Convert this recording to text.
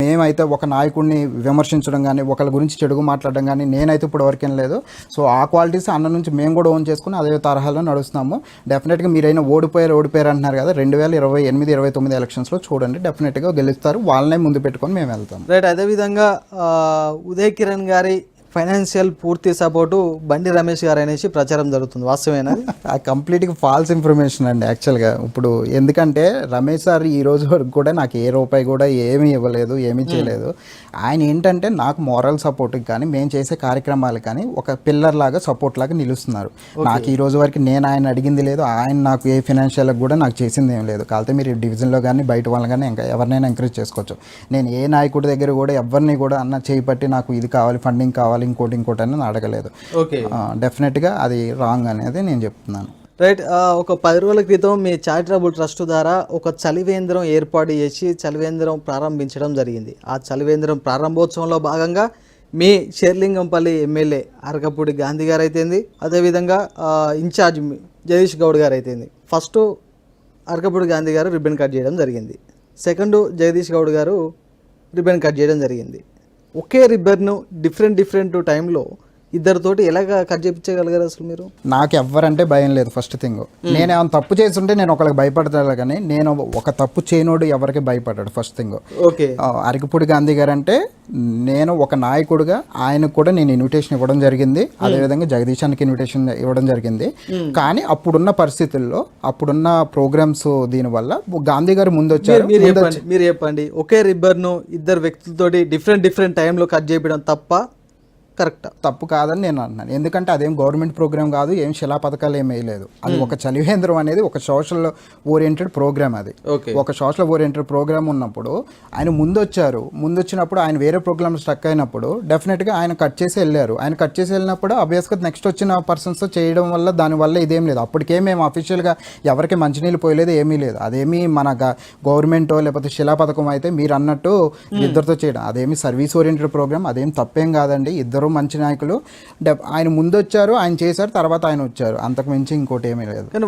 మేమైతే ఒక నాయకుడిని విమర్శించడం కానీ ఒకళ్ళ గురించి చెడుగు మాట్లాడడం కానీ నేనైతే ఇప్పుడు వరకేం లేదు. సో ఆ క్వాలిటీస్ అన్న నుంచి మేము కూడా ఓన్ చేసుకుని అదే తరహాలో నడుస్తున్నాము. డెఫినెట్గా మీరైనా ఓడిపోయారు అంటున్నారు కదా, 2028, 29 ఎలక్షన్స్లో చూడండి, డెఫినెట్గా గెలుస్తారు. వాళ్ళనే ముందు పెట్టుకొని మేము వెళ్తాం. రైట్. అదేవిధంగా ఉదయ్ కిరణ్ గారి ఫైనాన్షియల్ పూర్తి సపోర్టు బండి రమేష్ గారు అనేసి ప్రచారం జరుగుతుంది, వాస్తవేనా? ఆ కంప్లీట్గా ఫాల్స్ ఇన్ఫర్మేషన్ అండి యాక్చువల్గా. ఇప్పుడు ఎందుకంటే రమేష్ సార్ ఈ రోజు వరకు కూడా నాకు ఏ రూపాయి కూడా ఏమీ ఇవ్వలేదు, ఏమీ చేయలేదు. ఆయన ఏంటంటే నాకు మోరల్ సపోర్ట్ కానీ మేము చేసే కార్యక్రమాలు కానీ ఒక పిల్లర్ లాగా సపోర్ట్ లాగా నిలుస్తున్నారు. నాకు ఈ రోజు వరకు నేను ఆయన అడిగింది లేదు, ఆయన నాకు ఏ ఫైనాన్షియల్ కూడా నాకు చేసింది ఏం లేదు. కాకపోతే మీరు డివిజన్లో కానీ బయట వాళ్ళని కానీ ఇంకా ఎవరినైనా ఎంకరేజ్ చేసుకోవచ్చు. నేను ఏ నాయకుడి దగ్గర కూడా ఎవరిని కూడా అన్న చేయి పట్టి నాకు ఇది కావాలి, ఫండింగ్ కావాలి, ఇంకోటి అని అడగలేదు. డెఫినెట్గా అది రాంగ్ అనేది నేను చెప్తున్నాను. రైట్. ఒక 10 రోజుల క్రితం మీ చారిటబుల్ ట్రస్ట్ ద్వారా ఒక చలివేంద్రం ఏర్పాటు చేసి చలివేంద్రం ప్రారంభించడం జరిగింది. ఆ చలివేంద్రం ప్రారంభోత్సవంలో భాగంగా మీ షేర్లింగంపల్లి ఎమ్మెల్యే అరకపూడి గాంధీ గారు అయితేంది, అదేవిధంగా ఇన్ఛార్జ్ జగదీష్ గౌడ్ గారు అయితేంది. ఫస్ట్ అరకపూడి గాంధీ గారు రిబ్బన్ కట్ చేయడం జరిగింది, సెకండ్ జగదీష్ గౌడ్ గారు రిబ్బన్ కట్ చేయడం జరిగింది. ఒకే రిబ్బర్ను డిఫరెంట్ టైంలో ఇద్దరితోటి ఎలాగ కట్ చేయించగలిగారు అసలు మీరు? నాకు ఎవరంటే భయం లేదు. ఫస్ట్ థింగ్, నేను ఏమైనా తప్పు చేస్తుంటే నేను ఒకరికి భయపడతాను, కానీ నేను ఒక తప్పు చేయనోడు ఎవరికి భయపడ్డాడు. First thing. Okay. Arekapudi Gandhi గారు అంటే నేను ఒక నాయకుడిగా ఆయనకు కూడా నేను ఇన్విటేషన్ ఇవ్వడం జరిగింది, అదేవిధంగా జగదీశానికి ఇన్విటేషన్ ఇవ్వడం జరిగింది. కానీ అప్పుడున్న పరిస్థితుల్లో అప్పుడున్న ప్రోగ్రామ్స్ దీనివల్ల గాంధీ గారు ముందు వచ్చారు. మీరు చెప్పండి, ఒకే రిబ్బర్ను ఇద్దరు వ్యక్తులతోటి డిఫరెంట్ టైంలో కట్ చేయడం తప్ప కరెక్టా? తప్పు కాదని నేను అంటున్నాను. ఎందుకంటే అదేం గవర్నమెంట్ ప్రోగ్రామ్ కాదు, ఏం శిలా పథకాలు ఏమీ లేదు. అది ఒక చలివేంద్రం అనేది ఒక సోషల్ ఓరియంటెడ్ ప్రోగ్రామ్. అది ఒక సోషల్ ఓరియంటెడ్ ప్రోగ్రామ్ ఉన్నప్పుడు ఆయన ముందు వచ్చినప్పుడు ఆయన వేరే ప్రోగ్రామ్ స్టక్ అయినప్పుడు డెఫినెట్గా ఆయన కట్ చేసి వెళ్ళారు. ఆయన కట్ చేసి వెళ్ళినప్పుడు అబ్వియస్గా నెక్స్ట్ వచ్చిన పర్సన్స్తో చేయడం వల్ల దానివల్ల ఇదేం లేదు. అప్పటికే మేము అఫీషియల్గా ఎవరికి మంచినీళ్ళు పోయలేదు, ఏమీ లేదు. అదేమి మన గవర్నమెంట్ లేకపోతే శిలా పథకం అయితే మీరు అన్నట్టు ఇద్దరితో చేయడం అదేమి సర్వీస్ ఓరియంటెడ్ ప్రోగ్రామ్, అదేం తప్పేం కాదండి. ఇద్దరు మంచి నాయకులు, ఆయన ముందు వచ్చారు, ఆయన చేశారు, తర్వాత ఆయన వచ్చారు, అంతకు మించి ఇంకోటి ఏమీ లేదు. కానీ